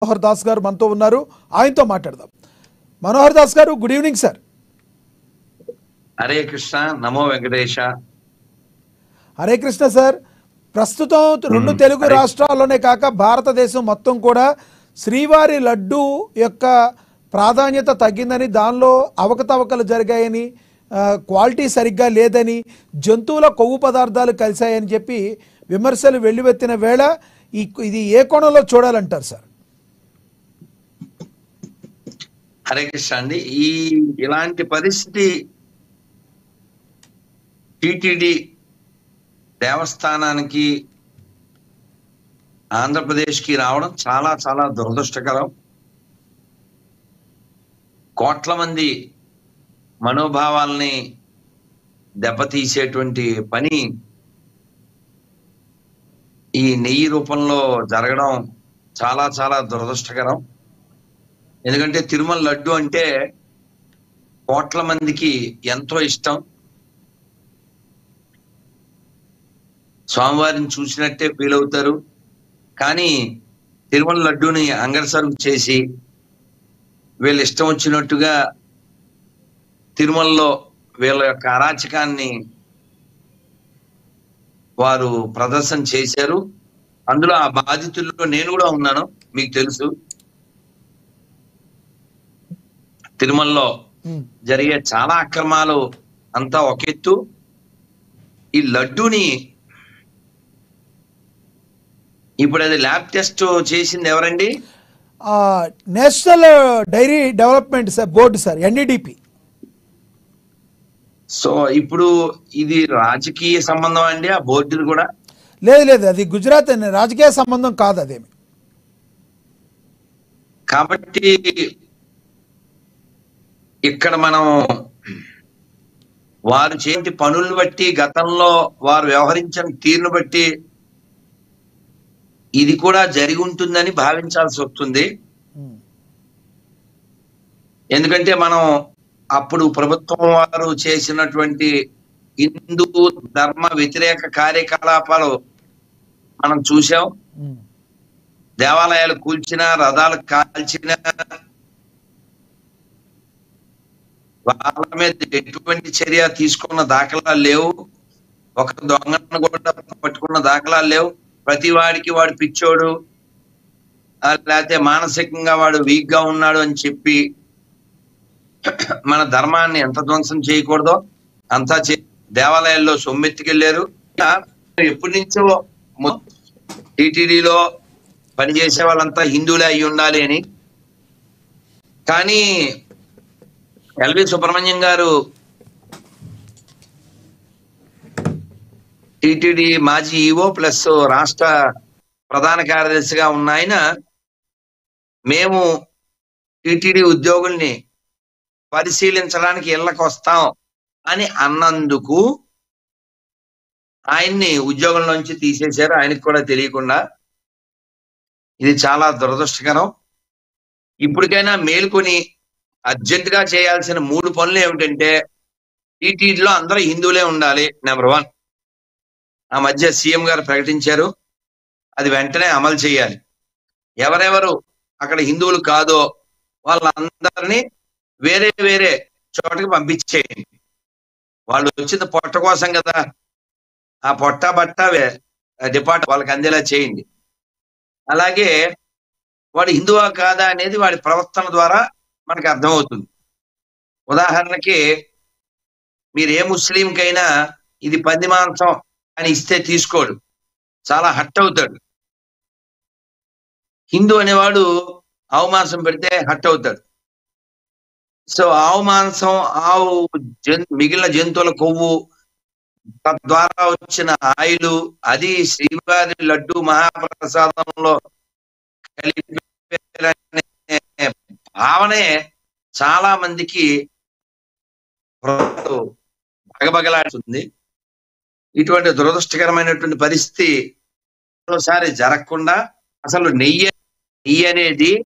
మనోహర్ దాస్ గారు మనతో ఉన్నారు. ఆయనతో మాట్లాడదాం. మనోహర్ దాస్ గారు, good evening sir. Hare Krishna, నమో వెంకటేశ. హరే కృష్ణ సార్. ప్రస్తుతం రెండు తెలుగు రాష్ట్రాల్లోనే కాక భారతదేశం మొత్తం కూడా శ్రీవారి లడ్డు యొక్క ప్రాధాన్యత తగ్గిందని, దానిలో అవకతవకలు జరిగాయని, క్వాలిటీ సరిగ్గా లేదని, జంతువుల కొవ్వు పదార్థాలు కలిశాయని చెప్పి విమర్శలు వెల్లువెత్తిన వేళ ఇది ఏ కోణంలో చూడాలంటారు సార్? హరే కృష్ణ అండి. ఇలాంటి పరిస్థితి టిటిడి దేవస్థానానికి, ఆంధ్రప్రదేశ్కి రావడం చాలా చాలా దురదృష్టకరం. కోట్ల మంది మనోభావాల్ని దెబ్బతీసేటువంటి పని ఈ నెయ్యి రూపంలో జరగడం చాలా చాలా దురదృష్టకరం. ఎందుకంటే తిరుమల లడ్డు అంటే కోట్ల మందికి ఎంతో ఇష్టం. స్వామివారిని చూసినట్టే ఫీల్ అవుతారు. కానీ తిరుమల లడ్డూని అంగడిసరుకు చేసి వీళ్ళు ఇష్టం వచ్చినట్టుగా తిరుమలలో వీళ్ళ యొక్క అరాచకాన్ని వారు ప్రదర్శన చేశారు. అందులో ఆ బాధితుల్లో నేను కూడా ఉన్నాను, మీకు తెలుసు. తిరుమలలో జరిగే చాలా అక్రమాలు అంతా ఒక ఎత్తు. ఈ లడ్డూని ఇప్పుడు అది ల్యాబ్ టెస్ట్ చేసింది ఎవరండి? National Dairy Development Board sir, NEDP. So ఇప్పుడు ఇది రాజకీయ సంబంధం అండి ఆ బోర్డులు కూడా? లేదు, అది గుజరాత్ రాజకీయ సంబంధం కాదు అదేమి. కాబట్టి ఇక్కడ మనం వారు చేసే పనులను బట్టి, గతంలో వారు వ్యవహరించిన తీరును బట్టి ఇది కూడా జరిగి ఉంటుందని భావించాల్సి వస్తుంది. ఎందుకంటే మనం అప్పుడు ప్రభుత్వం వారు చేసినటువంటి హిందూ ధర్మ వ్యతిరేక కార్యకలాపాలు మనం చూసాం. దేవాలయాలు కూల్చిన, రథాలు కాల్చిన, వాళ్ళ మీద ఎటువంటి చర్య తీసుకున్న దాఖలాలు లేవు. ఒక దొంగను కూడా పట్టుకున్న దాఖలాలు లేవు. ప్రతి వాడికి వాడు పిచ్చోడు, లేకపోతే మానసికంగా వాడు వీక్ గా ఉన్నాడు అని చెప్పి మన ధర్మాన్ని ఎంత ధ్వంసం చేయకూడదో అంతా దేవాలయాల్లో సొమ్మెత్తికెళ్లారు. ఎప్పటి నుంచో టిటిడిలో పనిచేసే వాళ్ళంతా హిందువులే అయి ఉండాలి అని. కానీ ఎల్వి సుబ్రహ్మణ్యం గారు టిటిడి మాజీ ఈవో ప్లస్ రాష్ట్ర ప్రధాన కార్యదర్శిగా ఉన్న ఆయన, మేము టిటిడి ఉద్యోగుల్ని పరిశీలించడానికి ఇళ్ళకి వస్తాం అని అన్నందుకు ఆయన్ని ఉద్యోగంలోంచి తీసేశారు, ఆయనకు కూడా తెలియకుండా. ఇది చాలా దురదృష్టకరం. ఇప్పటికైనా మేల్కొని అర్జెంటుగా చేయాల్సిన 3 పనులు ఏమిటంటే, టిటిడిలో అందరూ హిందువులే ఉండాలి, నెంబర్ 1. ఆ మధ్య సీఎం గారు ప్రకటించారు, అది వెంటనే అమలు చేయాలి. ఎవరెవరు అక్కడ హిందువులు కాదో వాళ్ళందరినీ వేరే వేరే చోటకి పంపించేయండి. వాళ్ళు వచ్చింది పొట్ట కోసం కదా, ఆ పొట్ట బట్ట డిపార్ట్మెంట్ వాళ్ళకి అందేలా చేయండి. అలాగే వాడు హిందువా కాదా అనేది వాడి ప్రవర్తన ద్వారా మనకు అర్థమవుతుంది. ఉదాహరణకి మీరు ఏ ముస్లింకైనా ఇది పంది మాంసం అని ఇస్తే తీసుకోడు, చాలా హట్ అవుతాడు. హిందూ అనేవాడు ఆవు మాంసం పెడితే హట్ అవుతాడు. సో ఆవు మాంసం, మిగిలిన జంతువుల కొవ్వు, తద్వారా వచ్చిన ఆయిలు, అది శ్రీవారి లడ్డు మహాప్రసాదంలో కలిపి భావనే చాలా మందికి బగబగలాడుతుంది. ఇటువంటి దురదృష్టకరమైనటువంటి పరిస్థితి మరోసారి జరగకుండా అసలు నెయ్యి అనేది